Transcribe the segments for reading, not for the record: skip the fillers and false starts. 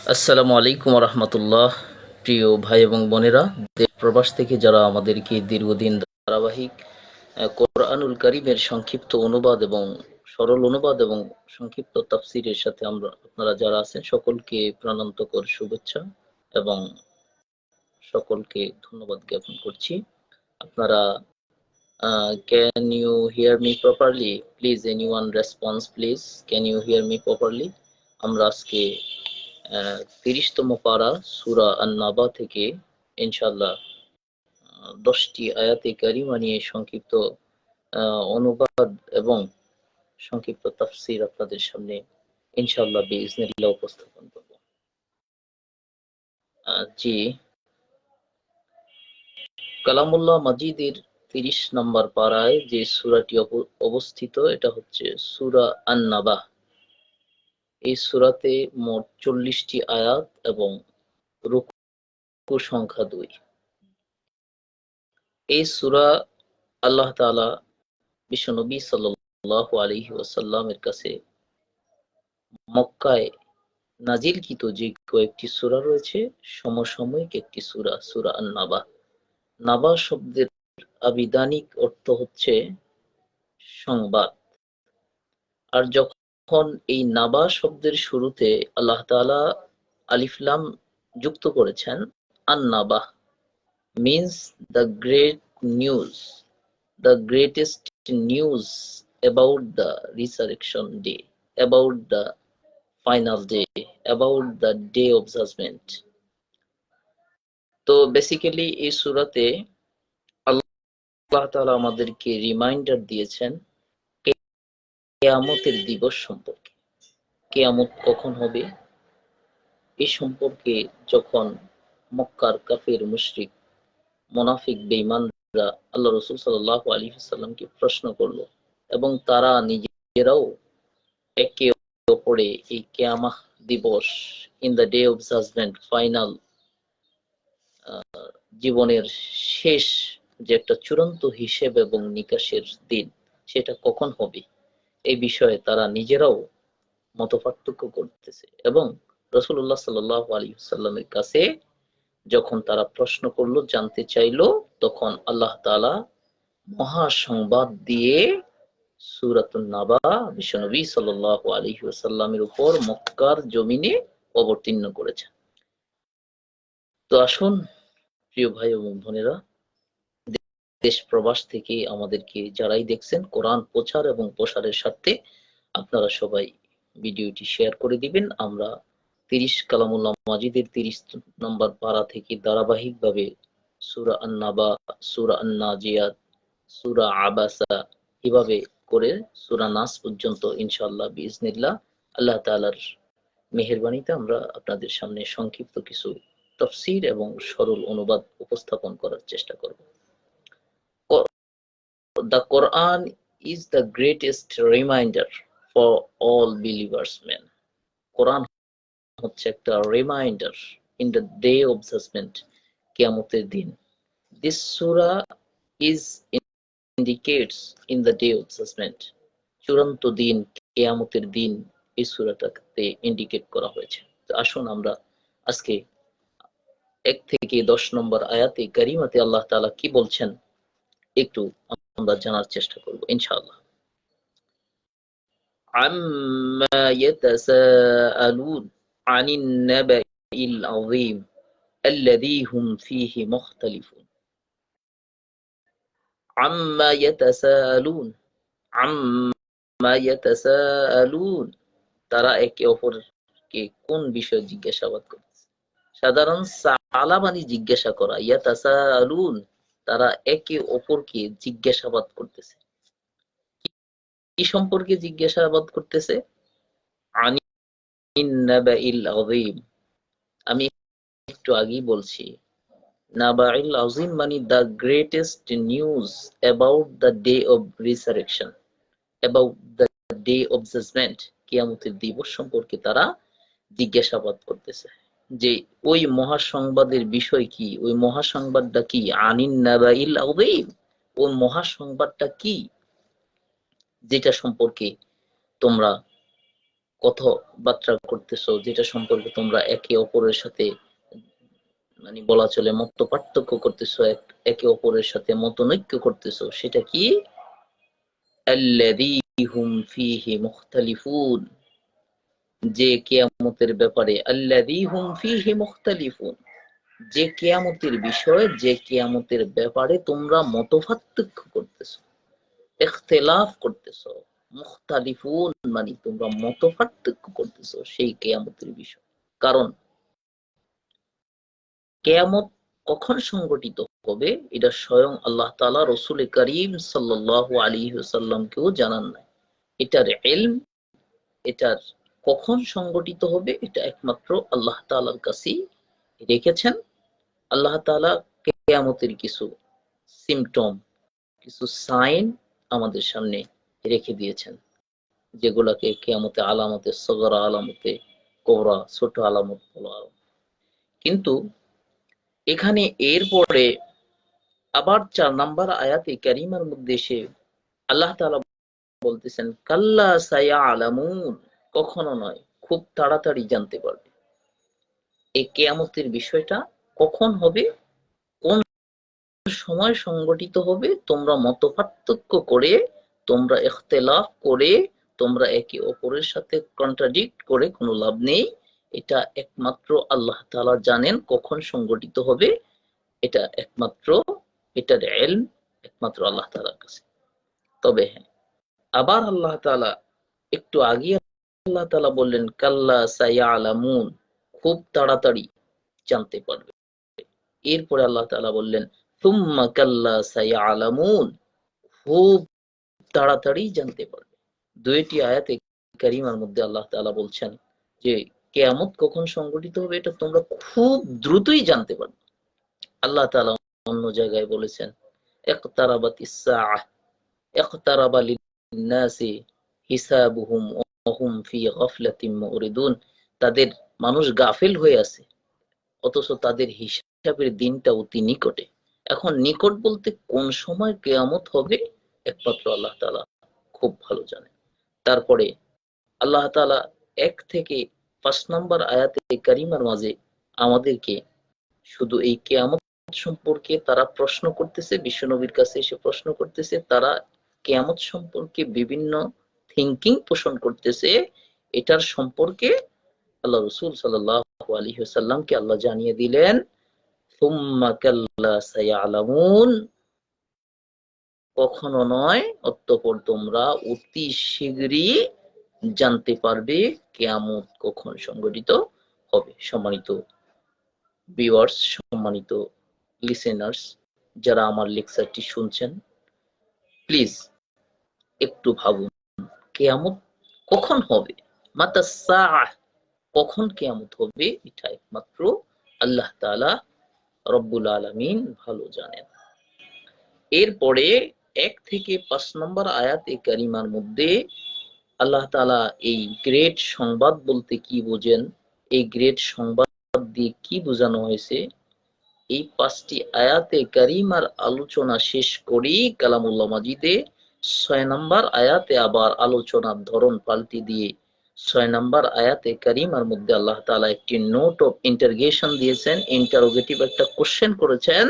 আসসালামু আলাইকুম রহমতুল্লাহ। প্রিয় ভাই এবং বোনেরা, দেশ প্রবাস থেকে যারা আমাদেরকে দীর্ঘদিন ধারাবাহিক কোরআনুল কারীমের সংক্ষিপ্ত অনুবাদ এবং সরল অনুবাদ এবং সংক্ষিপ্ত তাফসিরের সাথে আপনারা যারা আছেন সকলকে প্রাণান্তকর শুভেচ্ছা এবং সকলকে ধন্যবাদ জ্ঞাপন করছি। আপনারা can you hear me properly? Please anyone response please. Can you hear me properly? আমরা আজকে ৩০তম পারা সূরা আন-নাবা থেকে ইনশাআল্লাহ ১০টি আয়াতে কারিমা নিয়ে সংক্ষিপ্ত অনুবাদ এবং সংক্ষিপ্ত তাফসীর আপনাদের সামনে ইনশাআল্লাহ বিইজনিল্লাহ উপস্থাপন করব। জি, কালামুল্লাহ মাজিদের ৩০ নম্বর পারায় যে সূরাটি অবস্থিত এটা হচ্ছে সূরা আন-নাবা। এই সূরাতে মোট ৪০টি আয়াত এবং রুকু সংখ্যা ২। এই সূরা আল্লাহ তাআলা বিশ্বনবী সাল্লাল্লাহু আলাইহি ওয়াসাল্লামের কাছে মক্কায় নাজিলকৃত যে কয়েকটি সূরা রয়েছে সমসাময়িক একটি সূরা, সূরা আন-নাবা। নাবা শব্দের আবিধানিক অর্থ হচ্ছে সংবাদ। আর যখন এই নাবা শব্দের শুরুতে আল্লাহ তাআলা আলিফ লাম যুক্ত করেছেন, আন-নাবা means the great news, the greatest news about the resurrection day, about the final day, about the day of judgment. তো বেসিক্যালি এই সূরাতে আল্লাহ তাআলা আমাদেরকে রিমাইন্ডার দিয়েছেন কিয়ামতের দিবস সম্পর্কে। কিয়ামত কখন হবে এই সম্পর্কে যখন মক্কার কাফির মুশরিক মুনাফিক বেঈমানরা আল্লাহ রাসূল সাল্লাল্লাহু আলাইহি ওয়াসাল্লামকে প্রশ্ন করলো এবং তারা নিজেরাও একে অপরে এই কিয়ামত দিবস, in the day of judgement, final জীবনের শেষ যে একটা চূড়ান্ত হিসেব এবং নিকাশের দিন সেটা কখন হবে এই বিষয়ে তারা নিজেরাও মতপার্থক্য করতেছে। এবং রাসূলুল্লাহ সাল্লাল্লাহু আলাইহি ওয়াসাল্লামের কাছে যখন তারা প্রশ্ন করলো, জানতে চাইলো, তখন আল্লাহ তাআলা মহা সংবাদ দিয়ে সূরাতুন নাবা বিশ্বনবী সাল্লাল্লাহু আলাইহি ওয়াসাল্লামের উপর মক্কার জমিনে অবতীর্ণ করেছেন। তো আসুন প্রিয় ভাই এবং বোনেরা, দেশ প্রবাস থেকে আমাদেরকে যারাই দেখছেন, কোরআন প্রচার এবং প্রসারের স্বার্থে আপনারা সবাই ভিডিওটি শেয়ার করে দিবেন। আমরা ৩০ কালামুল্লাহ মাজিদের ৩০ নম্বর পারা থেকে ধারাবাহিকভাবে সূরা আন-নাবা, সূরা আন-নাজিয়াত, সূরা আবাসা এভাবে করে সূরা নাস পর্যন্ত ইনশাআল্লাহ বিইজনিল্লাহ আল্লাহ তাআলার মেহেরবানিতে আমরা আপনাদের সামনে সংক্ষিপ্ত কিছু তাফসীর এবং সরল অনুবাদ উপস্থাপন করার চেষ্টা করব। The Quran is the greatest reminder for all believers men. Quran হচ্ছে একটা reminder in the day of judgement, কিয়ামতের দিন। দিস সূরা is indicates in the day of judgement, চূড়ান্ত দিন, কিয়ামতের দিন এই সূরাটাতে ইন্ডিকেট করা হয়েছে। তো আসুন আমরা আজকে ১ থেকে ১০ নম্বর আয়াতে কারিমাতে আল্লাহ তাআলা কি বলছেন একটু আমরা জানার চেষ্টা করব ইনশাআল্লাহ। عما يتساءلون عن النبأ العظيم الذي هم فيه مختلفون। عما يتساءلون عما يتساءلون তারা একে অপরকে কোন বিষয়ে জিজ্ঞাসাবাদ করছে। সাধারণ সালা মানে জিজ্ঞাসা করা, ইয়াতাসাআলুন তারা একে অপরকে জিজ্ঞাসাবাদ করতেছে। কি সম্পর্কে জিজ্ঞাসাবাদ করতেছে? আনিন নাবাইল আযীম, আমি একটু আগেই বলছি, নাবাইল আযীম মানে the greatest news about the day of resurrection, about the day of judgement, কিয়ামতের দিবস সম্পর্কে তারা জিজ্ঞাসাবাদ করতেছে যে ওই মহাসংবাদের বিষয় কি, ওই মহাসংবাদটা কি। আনিন নাবাইল আযীম, ওই মহাসংবাদটা কি যেটা সম্পর্কে তোমরা কথাবার্তা করতেছো, যেটা সম্পর্কে তোমরা একে অপরের সাথে মানে বলা চলে মত পার্থক্য করতেছো, একে অপরের সাথে মতনৈক্য করতেছো, সেটা কি? আল্লাযী হুম ফীহি মুখতালিফুন, যে কিয়ামতের ব্যাপারে, আল্লাযী হুম ফীহি মুখতালিফুন, যে কিয়ামতের বিষয়, যে কিয়ামতের ব্যাপারে তোমরা মতপার্থক্য করতেছো, ইখতিলাফ করতেছো। মুখতালিফুন মানে তোমরা মতপার্থক্য করতেছো সেই কিয়ামতের বিষয়। কারণ কিয়ামত কখন সংঘটিত হবে এটা স্বয়ং আল্লাহ তাআলা রাসূল করিম সাল্লাল্লাহু আলাইহি ওয়াসাল্লামকেও জানান নাই। এটার ইলম, এটার কখন সংঘটিত হবে এটা একমাত্র আল্লাহ তাআলার কাছেই রেখেছেন। আল্লাহ তাআলা কিয়ামতের কিছু সিম্পটম, কিছু সাইন আমাদের সামনে রেখে দিয়েছেন, যেগুলোকে কিয়ামতে আলামতে সগরা, আলামতে কোবরা, ছোট আলামত বলা হয়। কিন্তু এখানে এরপরে আবার 4 নাম্বার আয়াতে কারিমার মধ্যে এসে আল্লাহ তাআলা বলতেছেন কাল্লা সায়ালামুন, কখনো নয়, খুব তাড়াতাড়ি জানতে পারবে। এই কিয়ামতের বিষয়টা কখন হবে, কোন সময় সংগঠিত হবে, তোমরা মতপার্থক্য করে, তোমরা ইখতিলাফ করে, তোমরা একে অপরের সাথে কন্ট্রাডিক্ট করে কোনো লাভ নেই। এটা একমাত্র আল্লাহ তাআলা জানেন কখন সংগঠিত হবে। এটা একমাত্র, এটার ইলম একমাত্র আল্লাহ তাআলার কাছে। তবে হ্যাঁ, আবার আল্লাহ তাআলা একটু আগে আল্লাহ তাআলা বললেন কাল্লা সায়ালামুন, খুব তাড়াতাড়ি জানতে পারবে। এরপরে আল্লাহ তাআলা বললেন সুম্মা কাল্লা সায়ালামুন, খুব তাড়াতাড়ি জানতে পারবে। দুইটি আয়াতে কারিমার মধ্যে আল্লাহ তাআলা বলছেন যে কিয়ামত কখন সংঘটিত হবে এটা তোমরা খুব দ্রুতই জানতে পারবে। আল্লাহ তাআলা অন্য জায়গায় বলেছেন ইকতারাবাতিস সাআহ, ইকতারাবা লিন-নাসি হিসাবুহুম ওয়া হুম ফি গাফলাতিন মুরিদুন, তাদের মানুষ গাফিল হয়ে আছে, অথচ তাদের হিসাবের দিনটা অতি নিকটে। এখন নিকট বলতে কোন সময় কিয়ামত হবে একমাত্র আল্লাহ তাআলা খুব ভালো জানেন। তারপরে আল্লাহ তাআলা 1 থেকে 5 নম্বর আয়াতে কারিমার মাঝে আমাদেরকে শুধু এই কিয়ামত সম্পর্কে তারা প্রশ্ন করতেছে, বিশ্বনবীর কাছে এসে প্রশ্ন করতেছে, তারা কিয়ামত সম্পর্কে বিভিন্ন থিংকিং পোষণ করতেছে, এটার সম্পর্কে আল্লাহ রাসূল সাল্লাল্লাহু আলাইহি ওয়াসাল্লামকে আল্লাহ জানিয়ে দিলেন সুম্মা কাল্লা সায়ালামুন, কখনো নয়, অতঃপর তোমরা অতি শীঘ্রই জানতে পারবে কিয়ামত কখন সংঘটিত হবে। সম্মানিত ভিউয়ার্স, সম্মানিত লিসেনার্স, যারা আমার লেকচারটি শুনছেন, প্লিজ একটু ভাবুন কিয়ামত কখন হবে, মাতা সাআহ, কখন কিয়ামত হবে এটা একমাত্র আল্লাহ তাআলা রব্বুল আলামিন ভালো জানেন। এরপরে 1 থেকে 5 নম্বর আয়াতে কারিমার মধ্যে আল্লাহ তাআলা এই গ্রেট সংবাদ বলতে কি বোঝেন, এই গ্রেট সংবাদ দিয়ে কি বোঝানো হয়েছে, এই 5টি আয়াতে কারিমার আলোচনা শেষ করি কালামুল্লাহ মাজিদে 6 নম্বর আয়াতে আবার আলোচনার ধরন পাল্টে দিয়ে 6 নম্বর আয়াতে কারিমার মধ্যে আল্লাহ তাআলা একটি নোট অফ ইন্টারোগেশন দিয়েছেন, ইন্টারোগেটিভ একটা কোশ্চেন করেছেন,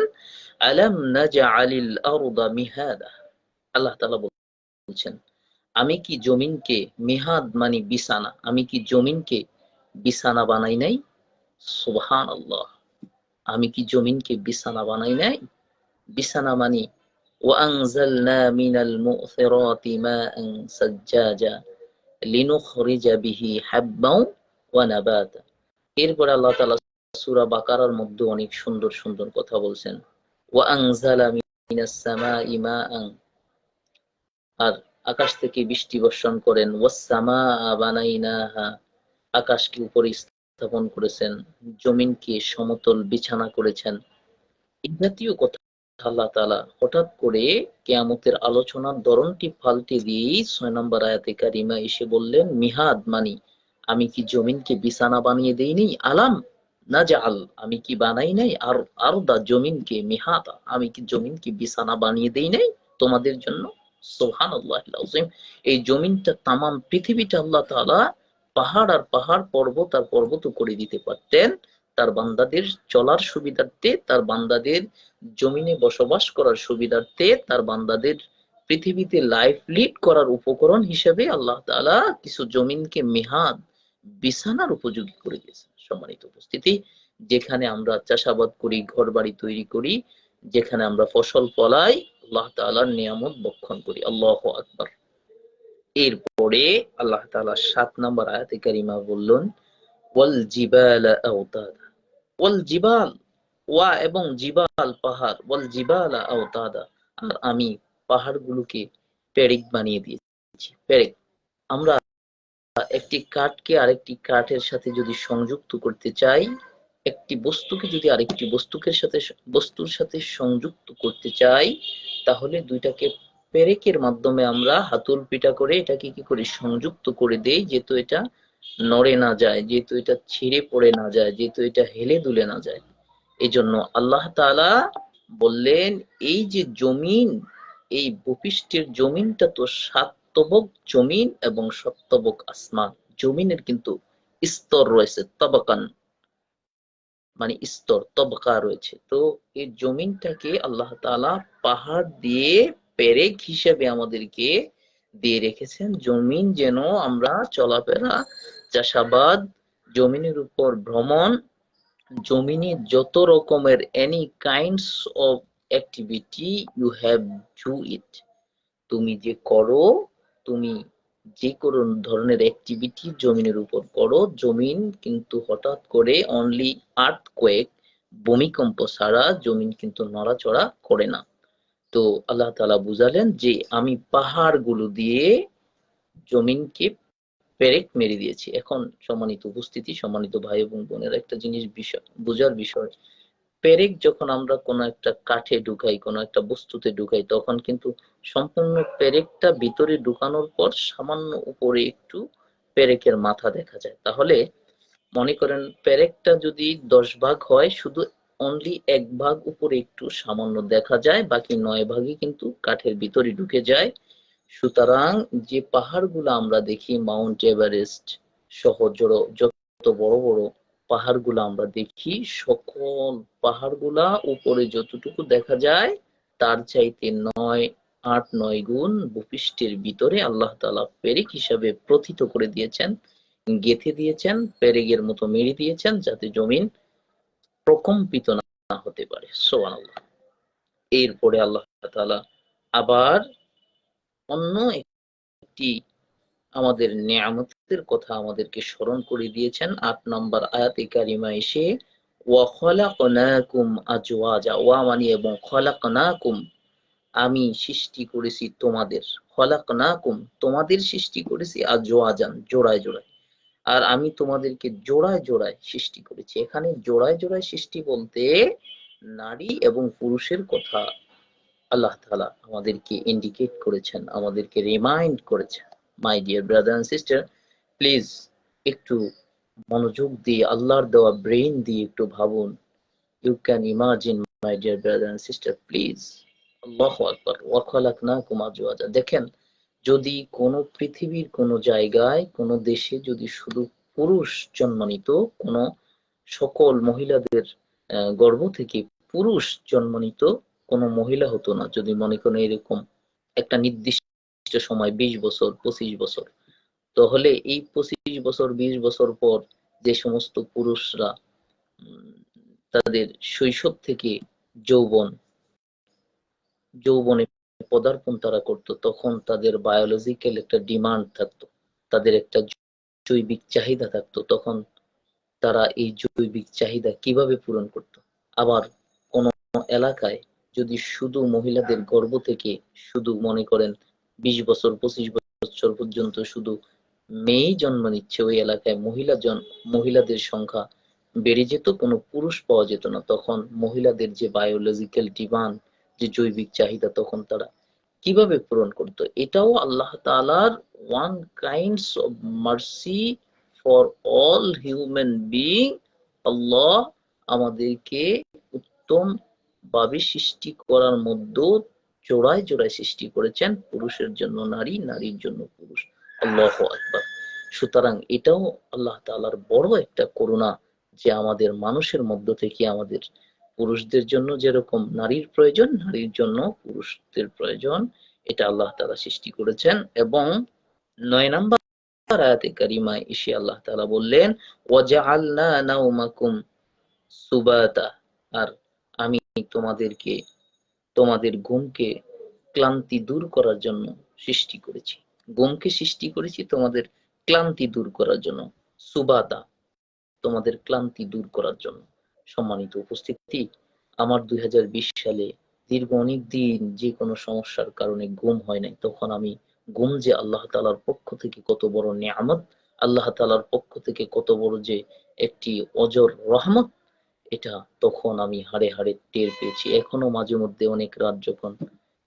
আলাম নাজআলিল আরদা মিহাদা, আল্লাহ তাআলা বলছেন আমি কি জমিনকে, মিহাদ মানে বিছানা, আমি কি জমিনকে বিছানা বানাই নাই? সুবহানাল্লাহ, আমি কি জমিনকে বিছানা বানাই নাই? বিছানা মানে ওয়াআনজালনা মিনাল মু'থিরাতি মাআন সাজ্জাজা লিনুখরিজা বিহি হাব্বাও ওয়া নাবাতা। এরপরে আল্লাহ তাআলা সূরা বাকারার মধ্যে অনেক সুন্দর সুন্দর কথা বলছেন, ওয়াআনজালা মিনাস সামাই মাআন, আর আকাশ থেকে বৃষ্টি বর্ষণ করেন, ওয়াস সামাআ বানাইনাহা, আকাশকে উপরে স্থাপন করেছেন, জমিনকে সমতল বিছানা করেছেন। এই জাতীয় কথা আল্লাহ তাআলা হঠাৎ করে কিয়ামতের আলোচনার ধরনটি পাল্টে দিয়ে 6 নম্বর আয়াতে কারিমা এসে বললেন মিহাদ মানে আমি কি জমিনকে বিছানা বানিয়ে দেইনি? আলাম নাজআল, আমি কি বানাই নাই? আর আরদা, জমিনকে, মিহাদা, আমি কি জমিনকে বিছানা বানিয়ে দেই নাই তোমাদের জন্য? সুবহানাল্লাহিল আযীম। এই জমিনটা, তামাম পৃথিবীটা আল্লাহ তাআলা পাহাড় আর পাহাড়, পর্বত আর পর্বত করে দিতে পারতেন তার বান্দাদের চলার সুবিধার্থে, তার বান্দাদের জমিনে বসবাস করার সুবিধার্থে, তার বান্দাদের পৃথিবীতে লাইফ লিড করার উপকরণ হিসেবে আল্লাহ তাআলা কিছু জমিনকে মিহাদ, বিছানার উপযোগী করে দিয়েছেন। সম্মানিত উপস্থিতি, যেখানে আমরা চাষাবাদ করি, ঘর বাড়ি তৈরি করি, যেখানে আমরা ফসল ফলাই, আল্লাহ তাআলার নিয়ামত ভক্ষণ করি। আল্লাহু আকবার। এরপরে আল্লাহ তাআলা ৭ নম্বর আয়াতে কারিমা বললেন, ওয়াল জিবালা আওতাদা, ওয়াল জিবাল, ওয়া এবং জিবাল পাহাড়, ওয়াল জিবালা আওতাদা, আর আমি পাহাড়গুলোকে পেরেক বানিয়ে দিয়েছি। পেরেক, আমরা একটি কাঠকে আরেকটি কাঠের সাথে যদি সংযুক্ত করতে চাই, একটি বস্তুকে যদি আরেকটি বস্তুর সাথে সংযুক্ত করতে চাই, তাহলে দুইটাকে পেরেকের মাধ্যমে আমরা হাতুল পিটা করে এটাকে কি করি, সংযুক্ত করে দেই, যেহেতু এটা নড়ে না যায়, যেহেতু এটা ছিঁড়ে পড়ে না যায়, যেহেতু এটা হেলে দুলে না যায়। এই জন্য আল্লাহ তাআলা বললেন, এই যে জমিন, এই ভূপৃষ্ঠের জমিনটা তো সাতবক জমিন এবং সপ্তবক আসমান। জমিনের কিন্তু স্তর রয়েছে, তবাকান মানে স্তর, তবকা রয়েছে। তো এই জমিনটাকে আল্লাহ তাআলা পাহাড় দিয়ে পেরেক হিসেবে আমাদেরকে দিয়ে রেখেছেন। জমিন যেন আমরা চলাফেরা, চাষাবাদ, জমিনের উপর ভ্রমণ, জমিনে যত রকমের any kinds of activity you have do it, তুমি যে করো, তুমি যে কোনো ধরনের অ্যাক্টিভিটি জমিনের উপর করো, জমিন কিন্তু হঠাৎ করে অনলি আর্থকোয়েক, ভূমিকম্প ছাড়া জমিন কিন্তু নড়াচড়া করে না। তো আল্লাহ তাআলা বুঝালেন যে আমি পাহাড়গুলো দিয়ে জমিনকে পেরেক মেরে দিয়েছি। এখন সম্মানিত উপস্থিতি, সম্মানিত ভাই এবং বোনের, একটা জিনিস বোঝার বিষয়, পেরেক যখন আমরা কোনো একটা কাঠে ঢুকাই, কোনো একটা বস্তুতে ঢুকাই, তখন কিন্তু সম্পূর্ণ পেরেকটা ভিতরে ঢুকানোর পর সামান্য উপরে একটু পেরেকের মাথা দেখা যায়। তাহলে মনে করেন পেরেকটা যদি ১০ ভাগ হয়, শুধু অনলি ১ ভাগ উপরে একটু সামান্য দেখা যায়, বাকি ৯ ভাগই কিন্তু কাঠের ভিতরে ঢুকে যায়। সুতরাং যে পাহাড়গুলো আমরা দেখি, মাউন্ট এভারেস্ট সহ যত বড় বড় পাহাড়গুলো আমরা দেখি, সকল পাহাড়গুলা উপরে যতটুকু দেখা যায় তার চাইতে ৮-৯ গুণ ভূপৃষ্ঠের ভিতরে আল্লাহ তাআলা পেরেক হিসাবে প্রথিত করে দিয়েছেন, গেঁথে দিয়েছেন, পেরেকের মতো মেরে দিয়েছেন, যাতে জমিন প্রকম্পিত না হতে পারে। সুবহানাল্লাহ। এরপরে আল্লাহ তাআলা আবার অন্য একটি আমাদের নেয়ামতের কথা আমাদেরকে স্মরণ করে দিয়েছেন ৮ নম্বর আয়াতে কারিমা এসে, ওয়া খলাকনাকুম আজওয়াজা, ওয়া মানে এবং, খলাকনাকুম আমি সৃষ্টি করেছি তোমাদের, খলাকনাকুম তোমাদের সৃষ্টি করেছি, আজওয়াজান জোড়ায় জোড়ায়, আর আমি তোমাদেরকে জোড়ায় জোড়ায় সৃষ্টি করেছি। এখানে জোড়ায় জোড়ায় সৃষ্টি বলতে নারী এবং পুরুষের কথা আল্লাহ তাআলা আমাদেরকে ইন্ডিকেট করেছেন, আমাদেরকে রিমাইন্ড করেছেন। My dear brother and sister, please একটু মনোযোগ দিয়ে, আল্লাহর দেওয়া ব্রেইন দিয়ে একটু ভাবুন। You can imagine my dear brother and sister, please. আল্লাহু আকবার। ওয়া খালাকনাকুম আজওয়াজা। দেখেন, যদি কোন পৃথিবীর কোন জায়গায়, কোন দেশে যদি শুধু পুরুষ জন্ম নিত, কোন সকল মহিলাদের গর্ভ থেকে পুরুষ জন্ম নিত, কোন মহিলা হতো না। যদি মনে করেন এরকম একটা নির্দিষ্ট সময়, ২০ বছর, ২৫ বছর, তাহলে এই ২৫ বছর, ২০ বছর পর যে সমস্ত পুরুষরা তাদের শৈশব থেকে যৌবন যৌবনে পদার্পণ তারা করত, তখন তাদের বায়োলজিক্যাল একটা ডিমান্ড থাকতো, তাদের একটা জৈবিক চাহিদা থাকতো। তখন তারা এই জৈবিক চাহিদা কিভাবে পূরণ করত? আবার কোন এলাকায় যদি শুধু মহিলাদের গর্ভ থেকে শুধু মনে করেন ২০ বছর, ২৫ বছর পর্যন্ত শুধু মেয়েই জন্ম নিচ্ছে, ওই এলাকায় মহিলাদের সংখ্যা বেড়ে যেত, কোনো পুরুষ পাওয়া যেত না। তখন মহিলাদের যে বায়োলজিক্যাল ডিমান্ড, যে জৈবিক চাহিদা, তখন তারা কিভাবে পূরণ করত? এটাও আল্লাহ তাআলার one kinds of mercy for all human being. আল্লাহ আমাদেরকে উত্তম ভাবে সৃষ্টি করার মধ্যে জোড়ায় জোড়ায় সৃষ্টি করেছেন, পুরুষের জন্য নারী, নারীর জন্য পুরুষ। আল্লাহু আকবার। সুতরাং এটাও আল্লাহ তাআলার বড় একটা করুণা যে আমাদের মানুষের মধ্য থেকে আমাদের পুরুষদের জন্য যেরকম নারীর প্রয়োজন, নারীর জন্য পুরুষদের প্রয়োজন, এটা আল্লাহ তাআলা সৃষ্টি করেছেন। এবং ৯ নাম্বার আয়াতে কারিমায় এসে আল্লাহ তাআলা বললেন, ওয়াজআলনা নাওমাকুম সুবাতা, আর আমি তোমাদেরকে তোমাদের ঘুমকে ক্লান্তি দূর করার জন্য সৃষ্টি করেছি। ঘুমকে সৃষ্টি করেছি তোমাদের ক্লান্তি দূর করার জন্য, সুবাতা, তোমাদের ক্লান্তি দূর করার জন্য। সম্মানিত উপস্থিতি, আমার ২০২০ সালে দীর্ঘ অনেক দিন যে কোনো সমস্যার কারণে ঘুম হয় নাই, তখন আমি ঘুম যে আল্লাহ তাআলার পক্ষ থেকে কত বড় নিয়ামত, আল্লাহ তাআলার পক্ষ থেকে কত বড় যে একটি অজর রহমত, এটা তখন আমি হাড়ে হাড়ে টের পেয়েছি। এখনো মাঝে মধ্যে অনেক রাত যখন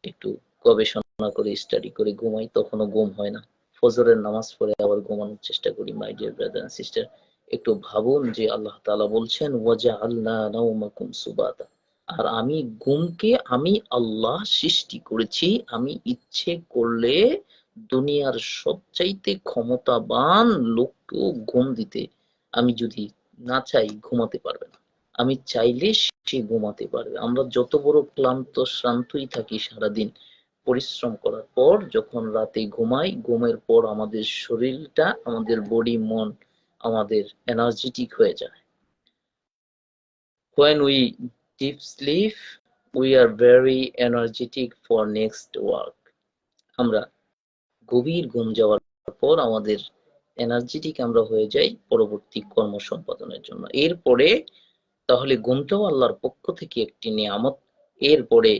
একটু গবেষণা করে স্টাডি করে ঘুমাই, তখনও ঘুম হয় না। ফজরের নামাজ পড়ে আবার ঘুমানোর চেষ্টা করি। My dear brother and sister, একটু ভাবুন যে আল্লাহ তাআলা বলছেন ওয়াজআলনা নাওমাকুম সুবাতা, আর আমি ঘুমকে আমি আল্লাহ সৃষ্টি করেছি। আমি ইচ্ছে করলে দুনিয়ার সবচাইতে ক্ষমতাবান লোককেও ঘুম দিতে, আমি যদি না চাই ঘুমাতে পারবে না। আমি চাইলে সে ঘুমাতে পারবে। আমরা যত বড় ক্লান্ত শ্রান্তই থাকি সারাদিন পরিশ্রম করার পর, যখন রাতে ঘুমাই, ঘুমের পর আমাদের শরীরটা, আমাদের বডি, মন আমাদের এনার্জেটিক হয়ে যায়। When we deep sleep, we are very energetic for next work. আমরা গভীর ঘুম যাওয়ার পর আমাদের এনার্জেটিক আমরা হয়ে যাই পরবর্তী কর্ম সম্পাদনের জন্য। এরপরে তাহলে ঘুমটাও আল্লাহর পক্ষ থেকে একটি নিয়ামত। এরপরে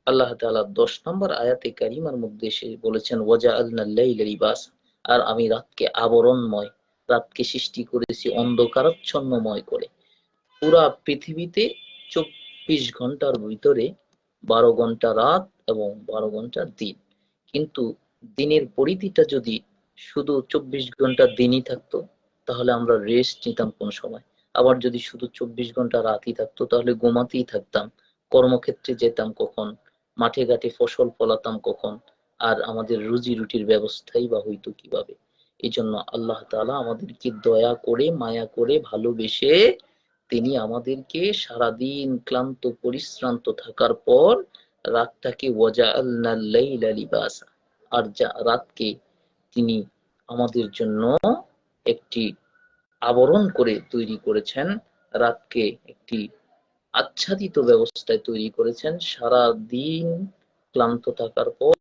আল্লাহ তাআলা ১০ নম্বর আয়াতে কারিমার মধ্যে এসে বলেছেন ওয়াজআলনাল লাইলা লিবাসা, আর আমি রাতকে আবরণময়, রাতকে সৃষ্টি করেছি অন্ধকারাচ্ছন্নময় করে। পুরা পৃথিবীতে ২৪ ঘন্টার ভিতরে ১২ ঘন্টা রাত এবং ১২ ঘন্টা দিন। কিন্তু দিনের পরিধিটা যদি শুধু ২৪ ঘন্টা দিনই থাকতো, তাহলে আমরা রেস্ট নিতাম কোন সময়? আবার যদি শুধু ২৪ ঘন্টা রাতই থাকতো, তাহলে ঘুমাতেই থাকতাম। কর্মক্ষেত্রে যেতাম কখন? মাঠে ঘাটে ফসল ফলাতাম কখন? আর আমাদের রুজি রুটির ব্যবস্থাই বা হইতো কিভাবে? এই জন্য আল্লাহ তাআলা আমাদেরকে দয়া করে, মায়া করে, ভালোবেসে তিনি আমাদেরকে সারাদিন ক্লান্ত পরিশ্রান্ত থাকার পর রাতটাকে ওয়াজআলনাল লাইলা লিবাসা, আর রাতকে তিনি আমাদের জন্য একটি আবরণ করে তৈরি করেছেন, রাতকে একটি আচ্ছাদিত ব্যবস্থায় তৈরি করেছেন। সারা দিন ক্লান্ত থাকার পর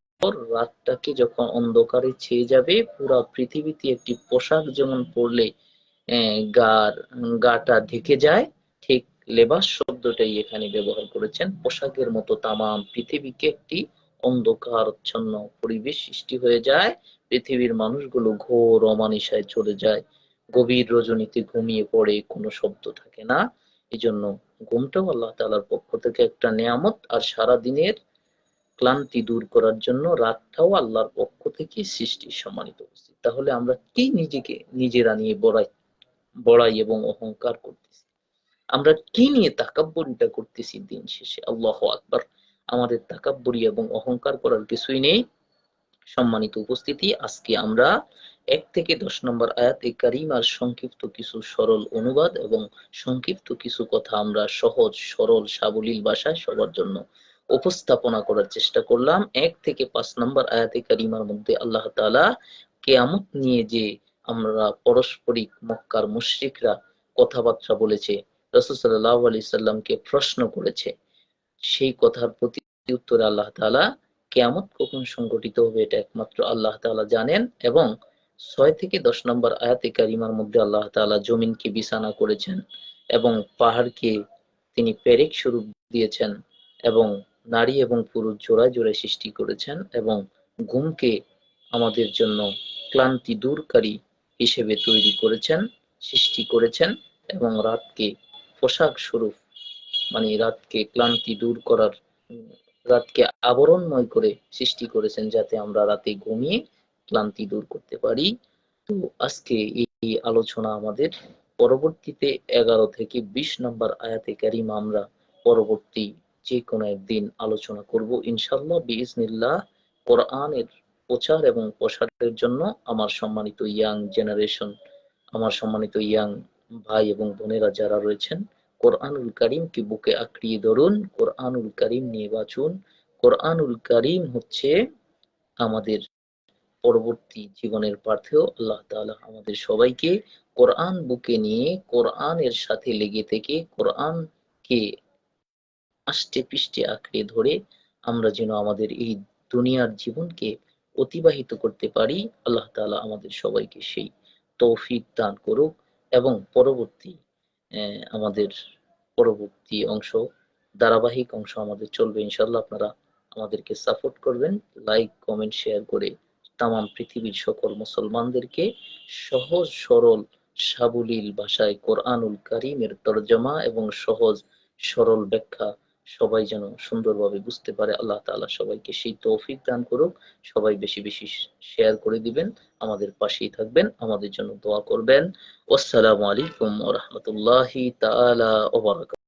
রাতটাকে যখন অন্ধকারে ছেয়ে যাবে, পুরা পৃথিবীতে একটি পোশাক যেমন পরলে গাটা ঢেকে যায়, ঠিক লেবাস শব্দটাই এখানে ব্যবহার করেছেন। পোশাকের মতো তামাম পৃথিবীকে একটি অন্ধকারাচ্ছন্ন পরিবেশ সৃষ্টি হয়ে যায়। পৃথিবীর মানুষগুলো ঘোর অমানিসায় চলে যায়, গভীর রজনীতে ঘুমিয়ে পড়ে, কোনো শব্দ থাকে না। এজন্য ঘুমটাও আল্লাহ তাআলার পক্ষ থেকে একটা নেয়ামত, আর সারা দিনের ক্লান্তি দূর করার জন্য রাতটাও আল্লাহর পক্ষ থেকে সৃষ্টি। সম্মানিত উপস্থিতি, তাহলে আমরা কি নিজেকে নিজেরা নিয়ে বড়াই এবং অহংকার করতেছি? আমরা কি নিয়ে তাকাব্বুরিটা করতেছি? দিন শেষে আল্লাহু আকবার, আমাদের তাকাব্বুরি এবং অহংকার করার কিছুই নেই। সম্মানিত উপস্থিতি, আজকে আমরা ১ থেকে ১০ নম্বর আয়াতে কারিমার সংক্ষিপ্ত কিছু সরল অনুবাদ এবং সংক্ষিপ্ত কিছু কথা আমরা সহজ সরল সাবলীল ভাষায় সবার জন্য উপস্থাপনা করার চেষ্টা করলাম। ১ থেকে ৫ নম্বর আয়াতে কারিমার মধ্যে আল্লাহ তাআলা কিয়ামত নিয়ে যে আমরা পারস্পরিক মক্কার মুশরিকরা কথাবার্তা বলেছে, রাসূল সাল্লাল্লাহু আলাইহি সাল্লামকে প্রশ্ন করেছে, সেই কথার প্রতি উত্তরে আল্লাহ তাআলা কিয়ামত কখন সংঘটিত হবে এটা একমাত্র আল্লাহ তাআলা জানেন। এবং ৬ থেকে ১০ নম্বর আয়াতে কারিমার মধ্যে আল্লাহ তাআলা জমিনকে বিছানা করেছেন এবং পাহাড়কে তিনি পেরেক স্বরূপ দিয়েছেন এবং নারী এবং পুরুষ জোড়ায় জোড়ায় সৃষ্টি করেছেন এবং ঘুমকে আমাদের জন্য ক্লান্তি দূরকারী হিসেবে তৈরি করেছেন, সৃষ্টি করেছেন এবং রাতকে পোশাক স্বরূপ, মানে রাতকে ক্লান্তি দূর করার, রাতকে আবরণময় করে সৃষ্টি করেছেন, যাতে আমরা রাতে ঘুমিয়ে ক্লান্তি দূর করতে পারি। তো আজকে এই আলোচনা আমাদের পরবর্তীতে ১১ থেকে ২০ নম্বর আয়াতে কারিমা আমরা পরবর্তী যে কোনো একদিন আলোচনা করব ইনশাআল্লাহ বিইজনিল্লাহ। কোরআনের প্রচার এবং প্রসারের জন্য আমার সম্মানিত ইয়াং জেনারেশন, আমার সম্মানিত ইয়াং ভাই এবং বোনেরা যারা রয়েছেন, কোরআনুল কারীমকে বুকে আঁকড়িয়ে ধরুন, কোরআনুল কারীম নিয়ে বাঁচুন। কোরআনুল কারীম হচ্ছে আমাদের পরবর্তী জীবনের পাথেয়। আল্লাহ তাআলা আমাদের সবাইকে কোরআন বুকে নিয়ে কোরআনের সাথে লেগে থেকে কোরআনকে আষ্টে পৃষ্ঠে আঁকড়ে ধরে আমরা যেন আমাদের এই দুনিয়ার জীবনকে অতিবাহিত করতে পারি। আল্লাহ তাআলা আমাদের সবাইকে সেই তৌফিক দান করুক। এবং আমাদের পরবর্তী অংশ, ধারাবাহিক অংশ আমাদের চলবে ইনশাল্লাহ। আপনারা আমাদেরকে সাপোর্ট করবেন, লাইক কমেন্ট শেয়ার করে তামাম পৃথিবীর সকল মুসলমানদেরকে সহজ সরল সাবলীল ভাষায় কোরআনুল কারীমের তরজমা এবং সহজ সরল ব্যাখ্যা সবাই যেন সুন্দরভাবে বুঝতে পারে। আল্লাহ তাআলা সবাইকে সেই তৌফিক দান করুক। সবাই বেশি বেশি শেয়ার করে দিবেন, আমাদের পাশেই থাকবেন, আমাদের জন্য দোয়া করবেন। আসসালামু আলাইকুম ওয়া রাহমাতুল্লাহি তাআলা ওয়া বারাকাতুহু।